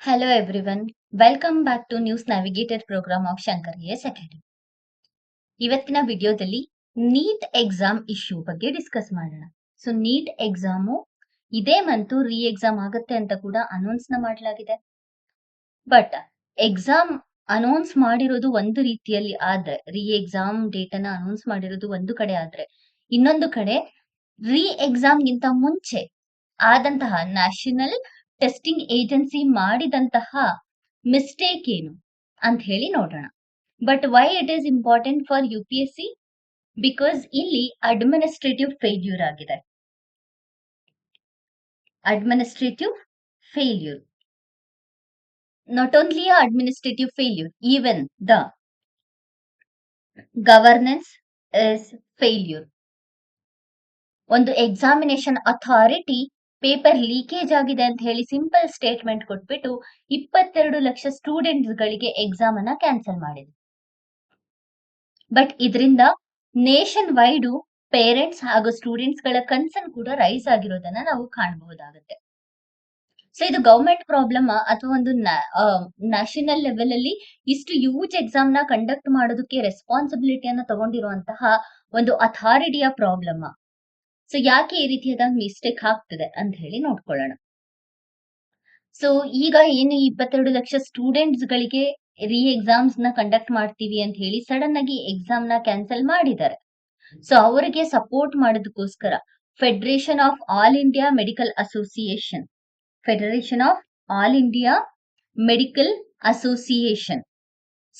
Hello everyone. Welcome back to News Navigator program of Shankar ES Academy. ಇವತ್ತಿನ ವಿಡಿಯೋದಲ್ಲಿ NEET exam issue ಬಗ್ಗೆ discuss ಮಾಡೋಣ. So NEET exam ಇದೇ month ರೀ exam ಆಗುತ್ತೆ ಅಂತ ಕೂಡ ಅನೌನ್ಸ್ ಮಾಡಲಾಗಿದೆ. ಬಟ್ ಎಕ್ಸಾಮ್ ಅನೌನ್ಸ್ ಮಾಡಿರೋದು ಒಂದು ರೀತಿಯಲ್ಲಿ ಆದ್ರೆ, ರೀ ಎಕ್ಸಾಮ್ ಡೇಟ್ ಅನ್ನ ಅನೌನ್ಸ್ ಮಾಡಿರೋದು ಒಂದು ಕಡೆ ಆದ್ರೆ, ಇನ್ನೊಂದು ಕಡೆ ರೀ ಎಕ್ಸಾಮ್ಗಿಂತ ಮುಂಚೆ ಆದಂತಹ ನ್ಯಾಷನಲ್ ಟೆಸ್ಟಿಂಗ್ ಏಜೆನ್ಸಿ ಮಾಡಿದಂತಹ ಮಿಸ್ಟೇಕ್ ಏನು ಅಂತ ಹೇಳಿ ನೋಡೋಣ. But why it is important for U P S C? Because ಇಲ್ಲಿ ಅಡ್ಮಿನಿಸ್ಟ್ರೇಟಿವ್ ಫೇಲ್ಯೂರ್ ಆಗಿದೆ. Administrative failure, not only a administrative failure, even the governance is failure. ಒಂದು ಎಕ್ಸಾಮಿನೇಷನ್ ಅಥಾರಿಟಿ ಪೇಪರ್ ಲೀಕೇಜ್ ಆಗಿದೆ ಅಂತ ಹೇಳಿ ಸಿಂಪಲ್ ಸ್ಟೇಟ್ಮೆಂಟ್ ಕೊಟ್ಬಿಟ್ಟು 22 lakh students ಗಳಿಗೆ exam ಅನ್ನ cancel ಮಾಡಿದೆ. ಬಟ್ ಇದರಿಂದ ನೇಷನ್ ವೈಡ್ ಪೇರೆಂಟ್ಸ್ ಹಾಗೂ ಸ್ಟೂಡೆಂಟ್ಸ್ ಗಳ ಕನ್ಸರ್ನ್ ಕೂಡ ರೈಸ್ ಆಗಿರೋದನ್ನ ನಾವು ಕಾಣಬಹುದಾಗುತ್ತೆ. ಸೊ ಇದು ಗವರ್ಮೆಂಟ್ ಪ್ರಾಬ್ಲಮ್ ಅಥವಾ ಒಂದು ನ್ಯಾಷನಲ್ ಲೆವೆಲ್ ಅಲ್ಲಿ ಇಷ್ಟು ಯೂಜ್ ಎಕ್ಸಾಮ್ ನ ಕಂಡಕ್ಟ್ ಮಾಡೋದಕ್ಕೆ ರೆಸ್ಪಾನ್ಸಿಬಿಲಿಟಿಯನ್ನ ತಗೊಂಡಿರುವಂತಹ ಒಂದು ಅಥಾರಿಟಿಯ ಪ್ರಾಬ್ಲಮ್. ಸೊ ಯಾಕೆ ಈ ರೀತಿಯಾದ ಮಿಸ್ಟೇಕ್ ಆಗ್ತದೆ ಅಂತ ಹೇಳಿ ನೋಡ್ಕೊಳ್ಳೋಣ. ಸೊ ಈಗ ಏನು 22 ಲಕ್ಷ ಸ್ಟೂಡೆಂಟ್ಸ್ ಗಳಿಗೆ ರೀ ಎಕ್ಸಾಮ್ಸ್ ನ ಕಂಡಕ್ಟ್ ಮಾಡ್ತೀವಿ ಅಂತ ಹೇಳಿ ಸಡನ್ ಆಗಿ ಎಕ್ಸಾಮ್ ನ ಕ್ಯಾನ್ಸಲ್ ಮಾಡಿದ್ದಾರೆ. ಸೊ ಅವರಿಗೆ ಸಪೋರ್ಟ್ ಮಾಡೋದಕ್ಕೋಸ್ಕರ federation of all India medical association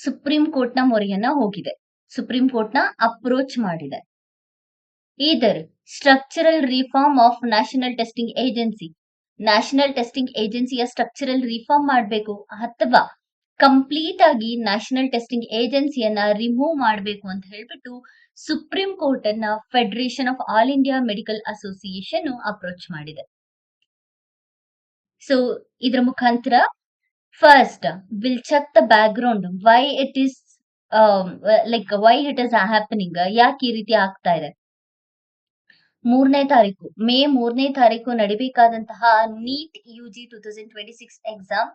supreme court ನ ಮೊರೆಯನ್ನ ಹೋಗಿದೆ, ಸುಪ್ರೀಂ ಕೋರ್ಟ್ ನ ಅಪ್ರೋಚ್ ಮಾಡಿದೆ. ಇದರ್ structural reform of national testing ಏಜೆನ್ಸಿಯ ಸ್ಟ್ರಕ್ಚರಲ್ ರಿಫಾರ್ಮ್ ಮಾಡಬೇಕು ಅಥವಾ ಕಂಪ್ಲೀಟ್ ಆಗಿ ನ್ಯಾಷನಲ್ ಟೆಸ್ಟಿಂಗ್ ಏಜೆನ್ಸಿಯನ್ನ ರಿಮೂವ್ ಮಾಡಬೇಕು ಅಂತ ಹೇಳ್ಬಿಟ್ಟು ಸುಪ್ರೀಂ ಕೋರ್ಟ್ ಅನ್ನ federation of all India medical association approach ಮಾಡಿದೆ. ಸೊ ಇದರ ಮುಖಾಂತರ first will check the background, why it is happening, ಯಾಕೆ ಈ ರೀತಿ ಆಗ್ತಾ ಇದೆ. ಮೇ 3 ನಡಿಬೇಕಾದಂತಹ NEET UG 2026 exam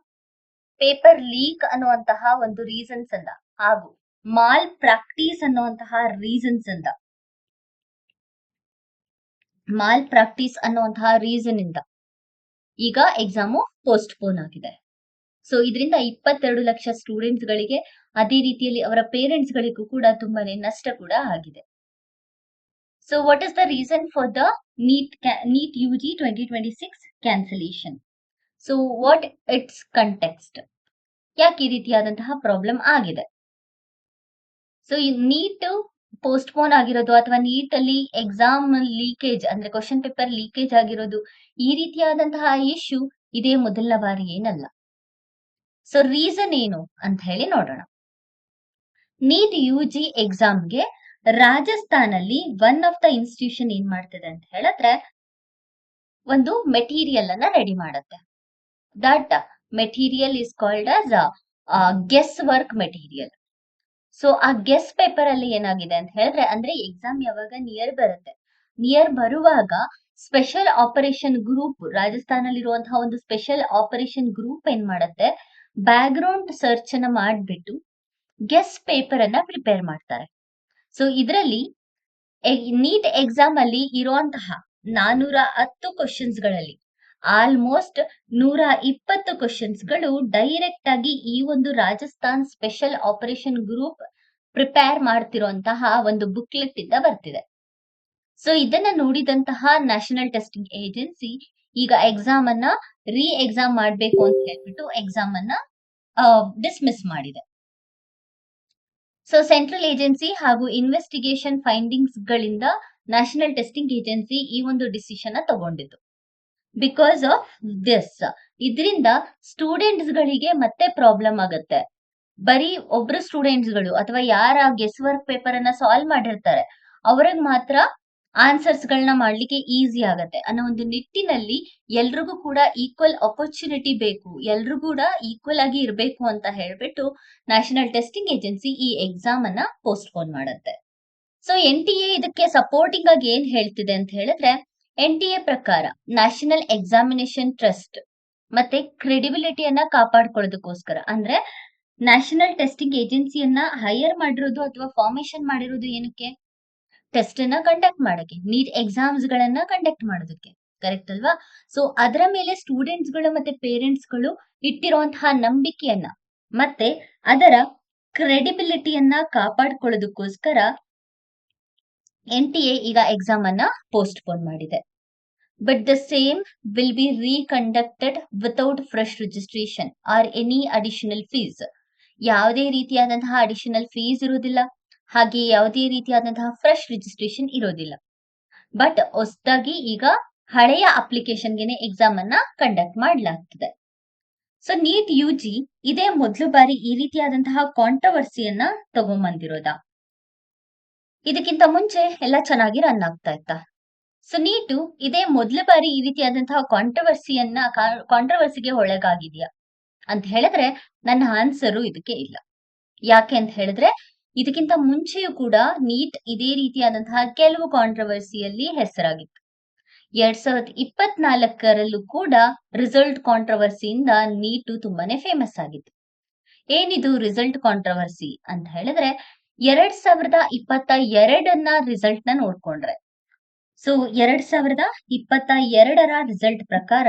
paper leak ಅನ್ನುವಂತಹ ಒಂದು ರೀಸನ್ಸ್ ಅಂದ ಹಾಗೂ ಮಾಲ್ ಪ್ರಾಕ್ಟೀಸ್ ಅನ್ನುವಂತಹ ರೀಸನ್ ಇಂದ ಈಗ ಎಕ್ಸಾಮು ಪೋಸ್ಟ್ಪೋನ್ ಆಗಿದೆ. ಸೊ ಇದರಿಂದ 22 ಲಕ್ಷ ಸ್ಟೂಡೆಂಟ್ಸ್ ಗಳಿಗೆ ಅದೇ ರೀತಿಯಲ್ಲಿ ಅವರ ಪೇರೆಂಟ್ಸ್ ಗಳಿಗೂ ಕೂಡ ತುಂಬಾನೇ ನಷ್ಟ ಕೂಡ ಆಗಿದೆ. So what is the reason for the NEET UG 2026 cancellation? So what its context? ಯಾಕೆ ಈ ರೀತಿಯಾದಂತಹ ಪ್ರಾಬ್ಲಮ್ ಆಗಿದೆ? ಸೊ ಈ ನೀಟ್ ಪೋಸ್ಟ್ಪೋನ್ ಆಗಿರೋದು ಅಥವಾ ನೀಟ್ ಅಲ್ಲಿ ಎಕ್ಸಾಮ್ ಲೀಕೇಜ್ ಅಂದ್ರೆ ಕ್ವಶನ್ ಪೇಪರ್ ಲೀಕೇಜ್ ಆಗಿರೋದು, ಈ ರೀತಿಯಾದಂತಹ ಇಶ್ಯೂ ಇದೇ ಮೊದಲನ ಬಾರಿ ಏನಲ್ಲ. ಸೊ ರೀಸನ್ ಏನು ಅಂತ ಹೇಳಿ ನೋಡೋಣ. ನೀಟ್ ಯುಜಿ ಎಕ್ಸಾಮ್ಗೆ ರಾಜಸ್ಥಾನಲ್ಲಿ ಒನ್ ಆಫ್ ದ ಇನ್ಸ್ಟಿಟ್ಯೂಷನ್ ಏನ್ ಮಾಡ್ತದೆ ಅಂತ ಹೇಳಿದ್ರೆ ಒಂದು ಮೆಟೀರಿಯಲ್ ಅನ್ನ ರೆಡಿ ಮಾಡುತ್ತೆ. That material is called as guess work material. So ಆ ಗೆಸ್ ಪೇಪರ್ ಅಲ್ಲಿ ಏನಾಗಿದೆ ಅಂತ ಹೇಳಿದ್ರೆ, ಅಂದ್ರೆ ಎಕ್ಸಾಮ್ ಯಾವಾಗ ನಿಯರ್ ಬರುವಾಗ ಸ್ಪೆಷಲ್ ಆಪರೇಷನ್ ಗ್ರೂಪ್, ರಾಜಸ್ಥಾನಲ್ಲಿರುವಂತಹ ಒಂದು ಸ್ಪೆಷಲ್ ಆಪರೇಷನ್ ಗ್ರೂಪ್ ಏನ್ ಮಾಡುತ್ತೆ, ಬ್ಯಾಕ್ ಗ್ರೌಂಡ್ ಸರ್ಚ್ ಅನ್ನ ಮಾಡ್ಬಿಟ್ಟು ಗೆಸ್ ಪೇಪರ್ ಅನ್ನ ಪ್ರಿಪೇರ್ ಮಾಡ್ತಾರೆ. ಸೊ ಇದರಲ್ಲಿ ನೀಟ್ ಎಕ್ಸಾಮ್ ಅಲ್ಲಿ ಇರುವಂತಹ 410 ಕ್ವಶನ್ಸ್ ಗಳಲ್ಲಿ ಆಲ್ಮೋಸ್ಟ್ 120 ಕ್ವಶನ್ಸ್ ಗಳು ಡೈರೆಕ್ಟ್ ಆಗಿ ಈ ಒಂದು Rajasthan special operation group prepare ಮಾಡ್ತಿರುವಂತಹ ಒಂದು ಬುಕ್ಲೆಟ್ ಇಂದ ಬರ್ತಿದೆ. ಸೊ ಇದನ್ನ ನೋಡಿದಂತಹ ನ್ಯಾಷನಲ್ ಟೆಸ್ಟಿಂಗ್ ಏಜೆನ್ಸಿ ಈಗ ಎಕ್ಸಾಮ್ ಅನ್ನ ರೀ ಎಕ್ಸಾಮ್ ಮಾಡ್ಬೇಕು ಅಂತ ಹೇಳ್ಬಿಟ್ಟು ಎಕ್ಸಾಮ್ ಅನ್ನ ಡಿಸ್ಮಿಸ್ ಮಾಡಿದೆ. ಸೊ ಸೆಂಟ್ರಲ್ ಏಜೆನ್ಸಿ ಹಾಗೂ ಇನ್ವೆಸ್ಟಿಗೇಷನ್ ಫೈಂಡಿಂಗ್ಸ್ ಗಳಿಂದ ನ್ಯಾಷನಲ್ ಟೆಸ್ಟಿಂಗ್ ಏಜೆನ್ಸಿ ಈ ಒಂದು ಡಿಸಿಷನ್ ತಗೊಂಡಿತ್ತು. ಬಿಕಾಸ್ ಆಫ್ ದಿಸ್, ಇದರಿಂದ ಸ್ಟೂಡೆಂಟ್ಸ್ ಗಳಿಗೆ ಮತ್ತೆ ಪ್ರಾಬ್ಲಮ್ ಆಗುತ್ತೆ. ಬರೀ ಒಬ್ರು ಸ್ಟೂಡೆಂಟ್ಸ್ ಗಳು ಅಥವಾ ಯಾರ ಗೆಸ್ ವರ್ಕ್ ಪೇಪರ್ ಅನ್ನ ಸಾಲ್ವ್ ಮಾಡಿರ್ತಾರೆ ಅವ್ರಿಗೆ ಮಾತ್ರ ಆನ್ಸರ್ಸ್ ಗಳನ್ನ ಮಾಡ್ಲಿಕ್ಕೆ ಈಸಿ ಆಗತ್ತೆ ಅನ್ನೋ ಒಂದು ನಿಟ್ಟಿನಲ್ಲಿ ಎಲ್ರಿಗೂ ಕೂಡ ಈಕ್ವಲ್ ಅಪರ್ಚುನಿಟಿ ಬೇಕು, ಎಲ್ರು ಕೂಡ ಈಕ್ವಲ್ ಆಗಿ ಇರಬೇಕು ಅಂತ ಹೇಳ್ಬಿಟ್ಟು ನ್ಯಾಷನಲ್ ಟೆಸ್ಟಿಂಗ್ ಏಜೆನ್ಸಿ ಈ ಎಕ್ಸಾಮ್ ಅನ್ನ ಪೋಸ್ಟ್ಪೋನ್ ಮಾಡುತ್ತೆ. ಸೊ NTA ಇದಕ್ಕೆ ಸಪೋರ್ಟಿಂಗ್ ಆಗಿ ಏನ್ ಹೇಳ್ತಿದೆ ಅಂತ ಹೇಳಿದ್ರೆ, NTA ಪ್ರಕಾರ ನ್ಯಾಷನಲ್ ಎಕ್ಸಾಮಿನೇಷನ್ ಟ್ರಸ್ಟ್ ಮತ್ತೆ ಕ್ರೆಡಿಬಿಲಿಟಿಯನ್ನ ಕಾಪಾಡ್ಕೊಳ್ಳೋದಕ್ಕೋಸ್ಕರ. ಅಂದ್ರೆ ನ್ಯಾಷನಲ್ ಟೆಸ್ಟಿಂಗ್ ಏಜೆನ್ಸಿಯನ್ನ ಹೈಯರ್ ಮಾಡಿರೋದು ಅಥವಾ ಫಾರ್ಮೇಶನ್ ಮಾಡಿರೋದು ಏನಕ್ಕೆ? ಟೆಸ್ಟ್ ಅನ್ನ ಕಂಡಕ್ಟ್ ಮಾಡಕ್ಕೆ, ನೀಟ್ ಎಕ್ಸಾಮ್ಸ್ ಗಳನ್ನ ಕಂಡಕ್ಟ್ ಮಾಡೋದಕ್ಕೆ. ಕರೆಕ್ಟ್ ಅಲ್ವಾ? ಸೊ ಅದರ ಮೇಲೆ ಸ್ಟೂಡೆಂಟ್ಸ್ ಗಳು ಮತ್ತೆ ಪೇರೆಂಟ್ಸ್ ಗಳು ಇಟ್ಟಿರುವಂತಹ ನಂಬಿಕೆಯನ್ನ ಮತ್ತೆ ಅದರ ಕ್ರೆಡಿಬಿಲಿಟಿಯನ್ನ ಕಾಪಾಡ್ಕೊಳ್ಳೋದಕ್ಕೋಸ್ಕರ NTA ಈಗ ಎಕ್ಸಾಮ್ ಅನ್ನ ಪೋಸ್ಟ್‌ಪೋನ್ ಮಾಡಿದೆ. But the same will be reconducted without fresh registration or any additional fees. ಯಾವುದೇ ರೀತಿಯಾದಂತಹ ಅಡಿಷನಲ್ ಫೀಸ್ ಇರುವುದಿಲ್ಲ. ಹಾಗೆ ಯಾವುದೇ ರೀತಿಯಾದಂತಹ ಫ್ರೆಶ್ ರಿಜಿಸ್ಟ್ರೇಷನ್ ಇರೋದಿಲ್ಲ. ಬಟ್ ಹೊಸದಾಗಿ ಈಗ ಹಳೆಯ ಅಪ್ಲಿಕೇಶನ್ಗೆನೆ ಎಕ್ಸಾಮ್ ಅನ್ನ ಕಂಡಕ್ಟ್ ಮಾಡಲಾಗ್ತದೆ. ಸೊ ನೀಟ್ UG ಇದೇ ಮೊದಲು ಬಾರಿ ಈ ರೀತಿಯಾದಂತಹ ಕಾಂಟ್ರವರ್ಸಿಯನ್ನ ತಗೊಂಬಂದಿರೋದಾ? ಇದಕ್ಕಿಂತ ಮುಂಚೆ ಎಲ್ಲ ಚೆನ್ನಾಗಿ ರನ್ ಆಗ್ತಾ ಇತ್ತಾ? ಸೊ ನೀಟು ಇದೇ ಮೊದಲ ಬಾರಿ ಈ ರೀತಿಯಾದಂತಹ ಕಾಂಟ್ರವರ್ಸಿಗೆ ಒಳಗಾಗಿದ್ಯಾ ಅಂತ ಹೇಳಿದ್ರೆ ನನ್ನ ಆನ್ಸರು ಇದಕ್ಕೆ ಇಲ್ಲ. ಯಾಕೆ ಅಂತ ಹೇಳಿದ್ರೆ ಇದಕ್ಕಿಂತ ಮುಂಚೆಯೂ ಕೂಡ ನೀಟ್ ಇದೇ ರೀತಿಯಾದಂತಹ ಕೆಲವು ಕಾಂಟ್ರವರ್ಸಿಯಲ್ಲಿ ಹೆಸರಾಗಿತ್ತು. 2024ರಲ್ಲೂ ಕೂಡ ರಿಸಲ್ಟ್ ಕಾಂಟ್ರವರ್ಸಿಯಿಂದ ನೀಟು ತುಂಬಾನೇ ಫೇಮಸ್ ಆಗಿತ್ತು. ಏನಿದು ರಿಸಲ್ಟ್ ಕಾಂಟ್ರವರ್ಸಿ ಅಂತ ಹೇಳಿದ್ರೆ 2022ನ ರಿಸಲ್ಟ್ ನ ನೋಡ್ಕೊಂಡ್ರೆ, ಸೊ 2022ರ ರಿಸಲ್ಟ್ ಪ್ರಕಾರ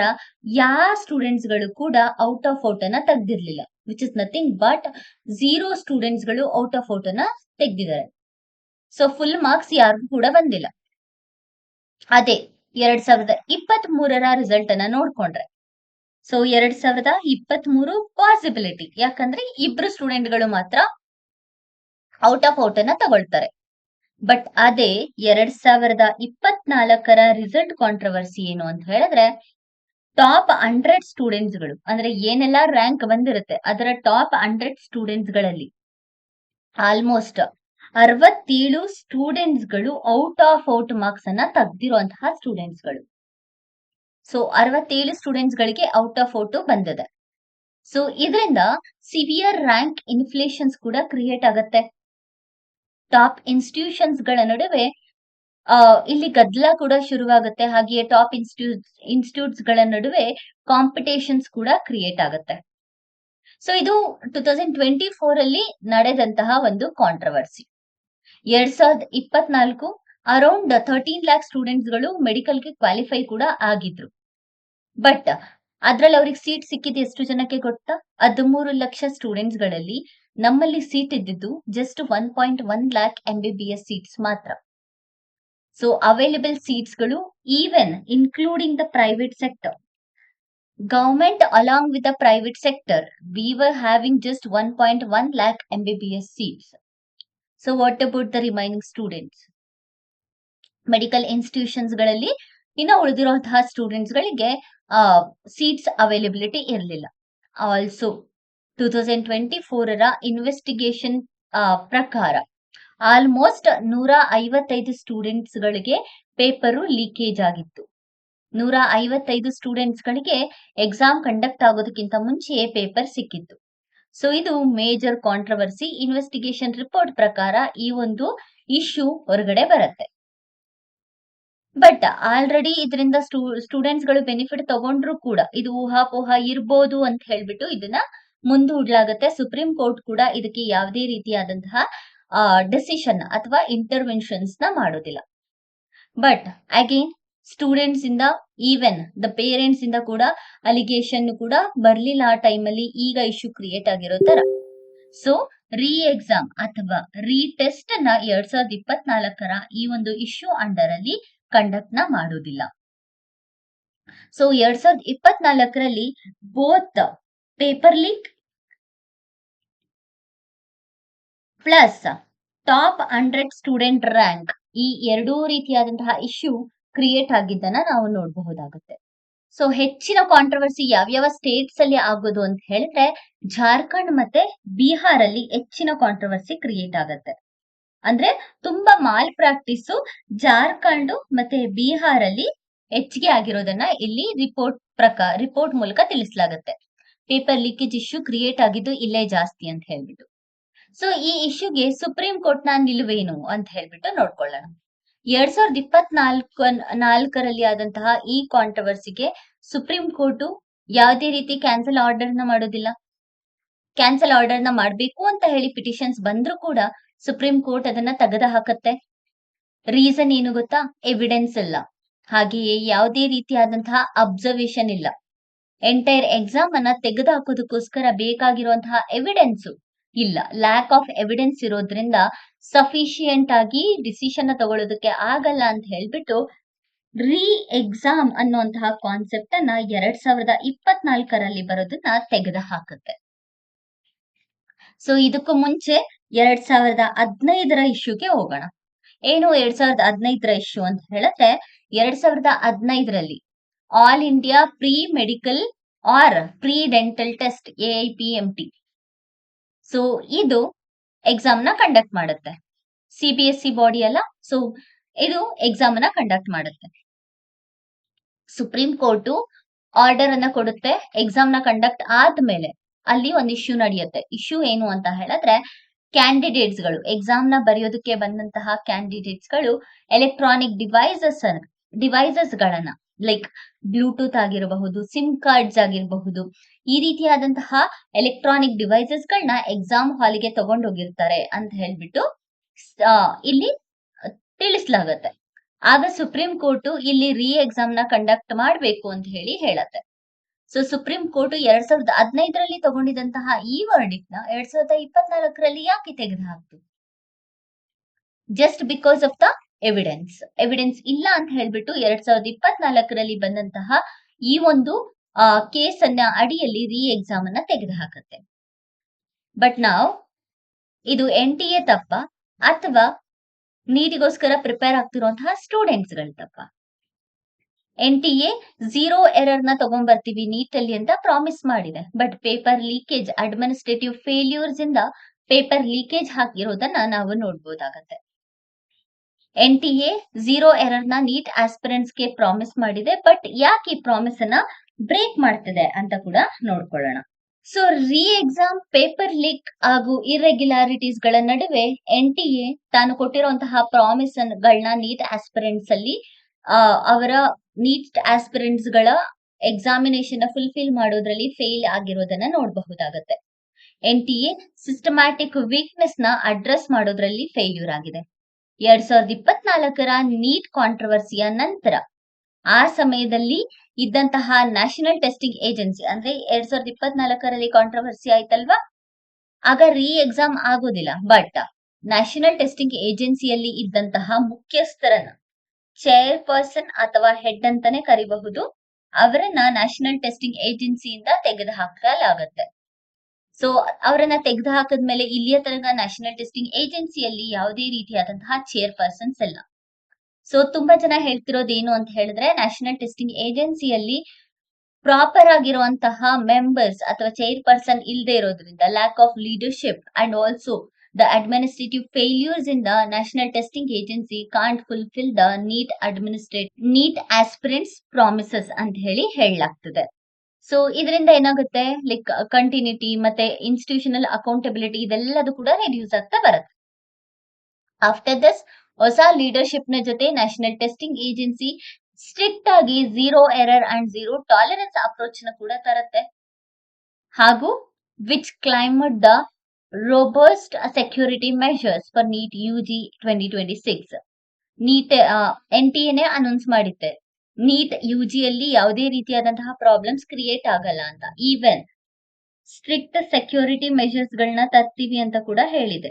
ಯಾವ ಸ್ಟೂಡೆಂಟ್ಸ್ ಗಳು ಕೂಡ ಔಟ್ ಆಫ್ ಔಟ್ ಅನ್ನ ತೆಗ್ದಿರ್ಲಿಲ್ಲ, which is nothing but 0 students ಗಳು ಔಟ್ ಆಫ್ ಔಟ್ ಅನ್ನ ತೆಗ್ದಿದ್ದಾರೆ. ಸೊ ಫುಲ್ ಮಾರ್ಕ್ಸ್ ಯಾರಿಗೂ ಕೂಡ ಬಂದಿಲ್ಲ. ಅದೇ 2023ರ ರಿಸಲ್ಟ್ ಅನ್ನ ನೋಡ್ಕೊಂಡ್ರೆ, ಸೊ 2023 ಪಾಸಿಬಿಲಿಟಿ, ಯಾಕಂದ್ರೆ 2 ಸ್ಟೂಡೆಂಟ್ ಗಳು ಮಾತ್ರ ಔಟ್ ಆಫ್ ಔಟ್ ಅನ್ನ ತಗೊಳ್ತಾರೆ. ಬಟ್ ಅದೇ 2024ರ ರಿಸಲ್ಟ್ ಕಾಂಟ್ರವರ್ಸಿ ಏನು ಅಂತ ಹೇಳಿದ್ರೆ, ಟಾಪ್ 100 ಸ್ಟೂಡೆಂಟ್ಸ್ ಗಳು ಅಂದ್ರೆ ಏನೆಲ್ಲ ರ್ಯಾಂಕ್ ಬಂದಿರುತ್ತೆ ಅದರ ಟಾಪ್ 100 ಸ್ಟೂಡೆಂಟ್ಸ್ ಗಳಲ್ಲಿ ಆಲ್ಮೋಸ್ಟ್ 67 ಸ್ಟೂಡೆಂಟ್ಸ್ ಗಳು ಔಟ್ ಆಫ್ ಔಟ್ ಮಾರ್ಕ್ಸ್ ಅನ್ನ ತೆಗ್ದಿರುವಂತಹ ಸ್ಟೂಡೆಂಟ್ಸ್ ಗಳು. ಸೊ 67 ಸ್ಟೂಡೆಂಟ್ಸ್ ಗಳಿಗೆ ಔಟ್ ಆಫ್ ಔಟ್ ಬಂದಿದೆ. ಸೊ ಇದರಿಂದ ಸಿವಿಯರ್ ರ್ಯಾಂಕ್ ಇನ್ಫ್ಲೇಷನ್ಸ್ ಕೂಡ ಕ್ರಿಯೇಟ್ ಆಗತ್ತೆ. ಟಾಪ್ ಇನ್ಸ್ಟಿಟ್ಯೂಷನ್ಸ್ ಗಳ ನಡುವೆ ಇಲ್ಲಿ ಗದ್ದಲ ಕೂಡ ಶುರುವಾಗುತ್ತೆ. ಹಾಗೆಯೇ ಟಾಪ್ ಇನ್ಸ್ಟಿಟ್ಯೂಟ್ಸ್ ಗಳ ನಡುವೆ ಕಾಂಪಿಟೇಷನ್ಸ್ ಕೂಡ ಕ್ರಿಯೇಟ್ ಆಗುತ್ತೆ. ಸೊ ಇದು 2024 ಅಲ್ಲಿ ನಡೆದಂತಹ ಒಂದು ಕಾಂಟ್ರವರ್ಸಿ. 2024 ಅರೌಂಡ್ 13 ಲ್ಯಾಕ್ ಸ್ಟೂಡೆಂಟ್ಸ್ ಗಳು ಮೆಡಿಕಲ್ಗೆ ಕ್ವಾಲಿಫೈ ಕೂಡ ಆಗಿದ್ರು. ಬಟ್ ಅದ್ರಲ್ಲಿ ಅವ್ರಿಗೆ ಸೀಟ್ ಸಿಕ್ಕಿದ್ದು ಎಷ್ಟು ಜನಕ್ಕೆ ಗೊತ್ತಾ? 13 ಲಕ್ಷ ಸ್ಟೂಡೆಂಟ್ಸ್ ಗಳಲ್ಲಿ ನಮ್ಮಲ್ಲಿ ಸೀಟ್ ಇದ್ದಿದ್ದು ಜಸ್ಟ್ 1.1 ಲ್ಯಾಕ್ MBBS ಸೀಟ್ಸ್ ಮಾತ್ರ. ಸೊ ಅವೈಲೇಬಲ್ ಸೀಟ್ಸ್ ಗಳು even including the private sector, government along with the private sector, we were having just 1.1 lakh MBBS seats. So what about the remaining students? Medical institutions ಗಳಲ್ಲಿ ಇನ್ನ ಉಳಿದಿರುವಂತಹ students ಗಳಿಗೆ seats availability ಇರಲಿಲ್ಲ. Also 2024ರ investigation ಪ್ರಕಾರ almost 155 students ಗಳಿಗೆ paper leakage ಆಗಿತ್ತು. 155 students ಗಳಿಗೆ exam conduct ಆಗೋದಕ್ಕಿಂತ ಮುಂಚೆಯೇ paper ಸಿಕ್ಕಿತ್ತು. ಸೊ ಇದು ಮೇಜರ್ ಕಾಂಟ್ರವರ್ಸಿ. ಇನ್ವೆಸ್ಟಿಗೇಷನ್ ರಿಪೋರ್ಟ್ ಪ್ರಕಾರ ಈ ಒಂದು ಇಶ್ಯೂ ಹೊರಗಡೆ ಬರುತ್ತೆ. ಬಟ್ ಆಲ್ರೆಡಿ ಇದರಿಂದ ಸ್ಟೂಡೆಂಟ್ಸ್ ಗಳು ಬೆನಿಫಿಟ್ ತಗೊಂಡ್ರು ಕೂಡ ಇದು ಊಹಾಪೋಹ ಇರ್ಬೋದು ಅಂತ ಹೇಳ್ಬಿಟ್ಟು ಇದನ್ನ ಮುಂದೂಡ್ಲಾಗತ್ತೆ. ಸುಪ್ರೀಂ ಕೋರ್ಟ್ ಕೂಡ ಇದಕ್ಕೆ ಯಾವುದೇ ರೀತಿಯಾದಂತಹ ಡೆಸಿಷನ್ ಅಥವಾ ಇಂಟರ್ವೆನ್ಷನ್ಸ್ ನ ಮಾಡೋದಿಲ್ಲ. ಬಟ್ ಅಗೇನ್ ಸ್ಟೂಡೆಂಟ್ಸ್ ಇಂದ ಈವನ್ ದ ಪೇರೆಂಟ್ಸ್ ಇಂದ ಕೂಡ ಅಲಿಗೇಷನ್ ಕೂಡ ಬರ್ಲಿಲ್ಲ ಆ ಟೈಮಲ್ಲಿ, ಈಗ ಇಶ್ಯೂ ಕ್ರಿಯೇಟ್ ಆಗಿರೋ ತರ. ಸೊ ರೀ ಎಕ್ಸಾಮ್ ಅಥವಾ ರೀ ಟೆಸ್ಟ್ ನ 2024ರ ಈ ಒಂದು ಇಶ್ಯೂ ಅಂಡರ್ ಅಲ್ಲಿ ಕಂಡಕ್ಟ್ ನ ಮಾಡೋದಿಲ್ಲ. ಸೊ 2024ರಲ್ಲಿ both paper leak plus top 100 student rank, ಈ ಎರಡೂ ರೀತಿಯಾದಂತಹ ಇಶ್ಯೂ ಕ್ರಿಯೇಟ್ ಆಗಿದ್ದನ್ನ ನಾವು ನೋಡಬಹುದಾಗುತ್ತೆ. ಸೊ ಹೆಚ್ಚಿನ ಕಾಂಟ್ರವರ್ಸಿ ಯಾವ್ಯಾವ ಸ್ಟೇಟ್ಸ್ ಅಲ್ಲಿ ಆಗೋದು ಅಂತ ಹೇಳಿದ್ರೆ, ಜಾರ್ಖಂಡ್ ಮತ್ತೆ ಬಿಹಾರ್ ಅಲ್ಲಿ ಹೆಚ್ಚಿನ ಕಾಂಟ್ರವರ್ಸಿ ಕ್ರಿಯೇಟ್ ಆಗತ್ತೆ. ಅಂದ್ರೆ ತುಂಬಾ ಮಾಲ್ ಪ್ರಾಕ್ಟೀಸ್ ಜಾರ್ಖಂಡ್ ಮತ್ತೆ ಬಿಹಾರ್ ಅಲ್ಲಿ ಹೆಚ್ಚಿಗೆ ಆಗಿರೋದನ್ನ ಇಲ್ಲಿ ರಿಪೋರ್ಟ್ ಮೂಲಕ ತಿಳಿಸಲಾಗುತ್ತೆ. ಪೇಪರ್ ಲೀಕೇಜ್ ಇಶ್ಯೂ ಕ್ರಿಯೇಟ್ ಆಗಿದ್ದು ಇಲ್ಲೇ ಜಾಸ್ತಿ ಅಂತ ಹೇಳ್ಬಿಟ್ಟು. ಸೊ ಈ ಇಶ್ಯೂಗೆ ಸುಪ್ರೀಂ ಕೋರ್ಟ್ ನ ನಿಲುವೇನು ಅಂತ ಹೇಳ್ಬಿಟ್ಟು ನೋಡ್ಕೊಳ್ಳೋಣ. 2024ರಲ್ಲಿ ಆದಂತಹ ಈ ಕಾಂಟ್ರವರ್ಸಿಗೆ ಸುಪ್ರೀಂ ಕೋರ್ಟ್ ಯಾವುದೇ ರೀತಿ ಕ್ಯಾನ್ಸಲ್ ಆರ್ಡರ್‌ನ ಮಾಡೋದಿಲ್ಲ. ಕ್ಯಾನ್ಸಲ್ ಆರ್ಡರ್‌ನ ಮಾಡ್ಬೇಕು ಅಂತ ಹೇಳಿ ಪಿಟಿಷನ್ಸ್ ಬಂದ್ರೂ ಕೂಡ ಸುಪ್ರೀಂ ಕೋರ್ಟ್ ಅದನ್ನ ತೆಗೆದು ಹಾಕತ್ತೆ. ರೀಸನ್ ಏನು ಗೊತ್ತಾ? ಎವಿಡೆನ್ಸ್ ಇಲ್ಲ. ಹಾಗೆಯೇ ಯಾವುದೇ ರೀತಿಯಾದಂತಹ ಅಬ್ಸರ್ವೇಷನ್ ಇಲ್ಲ. ಎಂಟೈರ್ ಎಕ್ಸಾಮ್ ಅನ್ನ ತೆಗೆದುಹಾಕೋದಕ್ಕೋಸ್ಕರ ಬೇಕಾಗಿರುವಂತಹ ಎವಿಡೆನ್ಸ್ ಇಲ್ಲ. ಲ್ಯಾಕ್ ಆಫ್ ಎವಿಡೆನ್ಸ್ ಇರೋದ್ರಿಂದ ಸಫಿಶಿಯಂಟ್ ಆಗಿ ಡಿಸಿಷನ್ ತಗೊಳ್ಳೋದಕ್ಕೆ ಆಗಲ್ಲ ಅಂತ ಹೇಳ್ಬಿಟ್ಟು ರೀ ಎಕ್ಸಾಮ್ ಅನ್ನುವಂತಹ ಕಾನ್ಸೆಪ್ಟ್ ಅನ್ನ 2024ರಲ್ಲಿ ಬರೋದನ್ನ ತೆಗೆದು ಹಾಕುತ್ತೆ. ಸೊ ಇದಕ್ಕೂ ಮುಂಚೆ 2015ರ ಇಶ್ಯೂಗೆ ಹೋಗೋಣ. ಏನು 2015ರ ಇಶ್ಯೂ ಅಂತ ಹೇಳಿದ್ರೆ 2015ರಲ್ಲಿ all India pre medical or pre dental test AIPMT. So ಇದು ಎಕ್ಸಾಮ್ ನ ಕಂಡಕ್ಟ್ ಮಾಡುತ್ತೆ. CBSE ಬಾಡಿ ಅಲ್ಲ, ಸೊ ಇದು ಎಕ್ಸಾಮ್ ನ ಕಂಡಕ್ಟ್ ಮಾಡುತ್ತೆ. ಸುಪ್ರೀಂ ಕೋರ್ಟ್ ಆರ್ಡರ್ ಅನ್ನ ಕೊಡುತ್ತೆ. ಎಕ್ಸಾಮ್ ನ ಕಂಡಕ್ಟ್ ಆದ್ಮೇಲೆ ಅಲ್ಲಿ ಒಂದು ಇಶ್ಯೂ ನಡೆಯುತ್ತೆ. ಇಶ್ಯೂ ಏನು ಅಂತ ಹೇಳಿದ್ರೆ ಕ್ಯಾಂಡಿಡೇಟ್ಸ್ ಗಳು ಎಕ್ಸಾಮ್ ನ ಬರೆಯೋದಕ್ಕೆ ಬಂದಂತಹ ಕ್ಯಾಂಡಿಡೇಟ್ಸ್ ಗಳು ಎಲೆಕ್ಟ್ರಾನಿಕ್ ಡಿವೈಸಸ್ ಗಳನ್ನ ಲೈಕ್ ಬ್ಲೂಟೂತ್ ಆಗಿರಬಹುದು, ಸಿಮ್ ಕಾರ್ಡ್ಸ್ ಆಗಿರಬಹುದು, ಈ ರೀತಿಯಾದಂತಹ ಎಲೆಕ್ಟ್ರಾನಿಕ್ ಡಿವೈಸಸ್ ಗಳನ್ನ ಎಕ್ಸಾಮ್ ಹಾಲಿಗೆ ತಗೊಂಡೋಗಿರ್ತಾರೆ ಅಂತ ಹೇಳ್ಬಿಟ್ಟು ಇಲ್ಲಿ ತಿಳಿಸಲಾಗತ್ತೆ. ಆಗ ಸುಪ್ರೀಂ ಕೋರ್ಟ್ ಇಲ್ಲಿ ರೀ ಎಕ್ಸಾಮ್ ನ ಕಂಡಕ್ಟ್ ಮಾಡಬೇಕು ಅಂತ ಹೇಳಿ ಹೇಳತ್ತೆ. ಸೊ ಸುಪ್ರೀಂ ಕೋರ್ಟ್ 2015ರಲ್ಲಿ ತಗೊಂಡಿದಂತಹ ಈ ವರ್ಡಿಕ್ಟ್ ನ 2024ರಲ್ಲಿ ಯಾಕೆ ತೆಗೆದುಹಾಕ್ತು? Just because of the evidence ಇಲ್ಲ ಅಂತ ಹೇಳ್ಬಿಟ್ಟು 2024ರಲ್ಲಿ ಬಂದಂತಹ ಈ ಒಂದು ಕೇಸ್ ಅನ್ನ ಅಡಿಯಲ್ಲಿ ರೀ ಎಕ್ಸಾಮ್ ಅನ್ನ ತೆಗೆದುಹಾಕತ್ತೆ. ಬಟ್ ನಾವು ಇದು NTA ತಪ್ಪ ಅಥವಾ ನೀಟಿಗೋಸ್ಕರ ಪ್ರಿಪೇರ್ ಆಗ್ತಿರುವಂತಹ ಸ್ಟೂಡೆಂಟ್ಸ್ ಗಳ ತಪ್ಪ? NTA 0 ಎರರ್ ನ ತಗೊಂಡ್ಬರ್ತೀವಿ ನೀಟ್ ಅಲ್ಲಿ ಅಂತ ಪ್ರಾಮಿಸ್ ಮಾಡಿದೆ. But paper leakage, administrative failures ಇಂದ ಪೇಪರ್ ಲೀಕೇಜ್ ಹಾಕಿರೋದನ್ನ ನಾವು ನೋಡ್ಬೋದಾಗತ್ತೆ. NTA 0 ಎರರ್ ನ ನೀಟ್ ಆಸ್ಪಿರೆಂಟ್ಸ್ ಗೆ ಪ್ರಾಮಿಸ್ ಮಾಡಿದೆ. ಬಟ್ ಯಾಕೆ ಈ ಪ್ರಾಮಿಸ್ ಅನ್ನ ಬ್ರೇಕ್ ಮಾಡ್ತಿದೆ ಅಂತ ಕೂಡ ನೋಡ್ಕೊಳ್ಳೋಣ. ಸೊ ರೀ ಎಕ್ಸಾಮ್, ಪೇಪರ್ ಲೀಕ್ ಹಾಗೂ ಇರ್ರೆಗ್ಯುಲಾರಿಟೀಸ್ ಗಳ ನಡುವೆ NTA ತಾನು ಕೊಟ್ಟಿರುವಂತಹ ಪ್ರಾಮಿಸ್ ಗಳನ್ನ ನೀಟ್ ಆಸ್ಪಿರೆಂಟ್ಸ್ ಅಲ್ಲಿ ಅವರ ನೀಟ್ ಆಸ್ಪಿರೆಂಟ್ಸ್ ಗಳ ಎಕ್ಸಾಮಿನೇಷನ್ ಫುಲ್ಫಿಲ್ ಮಾಡೋದ್ರಲ್ಲಿ ಫೇಲ್ ಆಗಿರೋದನ್ನ ನೋಡಬಹುದಾಗತ್ತೆ. NTA ಸಿಸ್ಟಮ್ಯಾಟಿಕ್ ವೀಕ್ನೆಸ್ ನ ಅಡ್ರೆಸ್ ಮಾಡೋದ್ರಲ್ಲಿ ಫೇಲ್ಯೂರ್ ಆಗಿದೆ. 2024ರ ನೀಟ್ ಕಾಂಟ್ರವರ್ಸಿಯ ನಂತರ ಆ ಸಮಯದಲ್ಲಿ ಇದ್ದಂತಹ ನ್ಯಾಷನಲ್ ಟೆಸ್ಟಿಂಗ್ ಏಜೆನ್ಸಿ ಅಂದ್ರೆ 2024ರಲ್ಲಿ ಕಾಂಟ್ರವರ್ಸಿ ಆಯ್ತಲ್ವಾ, ಆಗ ರೀ ಎಕ್ಸಾಮ್ ಆಗೋದಿಲ್ಲ. ಬಟ್ ನ್ಯಾಷನಲ್ ಟೆಸ್ಟಿಂಗ್ ಏಜೆನ್ಸಿಯಲ್ಲಿ ಇದ್ದಂತಹ ಮುಖ್ಯಸ್ಥರನ್ನ, ಚೇರ್ಪರ್ಸನ್ ಅಥವಾ ಹೆಡ್ ಅಂತಾನೆ ಕರಿಬಹುದು, ಅವರನ್ನ ನ್ಯಾಷನಲ್ ಟೆಸ್ಟಿಂಗ್ ಏಜೆನ್ಸಿಯಿಂದ ತೆಗೆದುಹಾಕಲಾಗತ್ತೆ. ಸೊ ಅವರನ್ನ ತೆಗೆದುಹಾಕಿದ್ಮೇಲೆ ಇಲ್ಲಿಯ ತನಕ ನ್ಯಾಷನಲ್ ಟೆಸ್ಟಿಂಗ್ ಏಜೆನ್ಸಿಯಲ್ಲಿ ಯಾವುದೇ ರೀತಿಯಾದಂತಹ ಚೇರ್ಪರ್ಸನ್ಸ್ ಇಲ್ಲ. ಸೊ ತುಂಬಾ ಜನ ಹೇಳ್ತಿರೋದೇನು ಅಂತ ಹೇಳಿದ್ರೆ ನ್ಯಾಷನಲ್ ಟೆಸ್ಟಿಂಗ್ ಏಜೆನ್ಸಿಯಲ್ಲಿ ಪ್ರಾಪರ್ ಆಗಿರುವಂತಹ ಮೆಂಬರ್ಸ್ ಅಥವಾ ಚೇರ್ಪರ್ಸನ್ ಇಲ್ಲದೆ ಇರೋದ್ರಿಂದ, lack of leadership and also the administrative failures ಇಂದ national testing agency can't fulfil the NEET aspirants promises ಅಂತ ಹೇಳಿ ಹೇಳಲಾಗ್ತದೆ. ಸೊ ಇದರಿಂದ ಏನಾಗುತ್ತೆ, ಲೈಕ್ ಕಂಟಿನ್ಯೂಟಿ ಮತ್ತೆ ಇನ್ಸ್ಟಿಟ್ಯೂಷನಲ್ ಅಕೌಂಟಬಿಲಿಟಿ ಇದೆಲ್ಲದು ಕೂಡ ರೆಡ್ಯೂಸ್ ಆಗ್ತಾ ಬರುತ್ತೆ. ಆಫ್ಟರ್ ದಿಸ್ ಹೊಸ ಲೀಡರ್ಶಿಪ್ ನ ಜೊತೆ ನ್ಯಾಷನಲ್ ಟೆಸ್ಟಿಂಗ್ ಏಜೆನ್ಸಿ ಸ್ಟ್ರಿಕ್ಟ್ ಆಗಿ 0 ಎರರ್ ಅಂಡ್ 0 ಟಾಲರೆನ್ಸ್ ಅಪ್ರೋಚ್ ನ ಕೂಡ ತರುತ್ತೆ. ಹಾಗೂ which claimed the robust security measures for NEET UG 2026. NEET NTA announce ಮಾಡಿತ್ತೆ ನೀಟ್ UG ಅಲ್ಲಿ ಯಾವುದೇ ರೀತಿಯಾದಂತಹ ಪ್ರಾಬ್ಲಮ್ಸ್ ಕ್ರಿಯೇಟ್ ಆಗಲ್ಲ ಅಂತ. ಈವನ್ ಸ್ಟ್ರಿಕ್ಟ್ ಸೆಕ್ಯೂರಿಟಿ ಮೆಷರ್ಸ್ ಗಳನ್ನ ತರ್ತೀವಿ ಅಂತ ಕೂಡ ಹೇಳಿದೆ.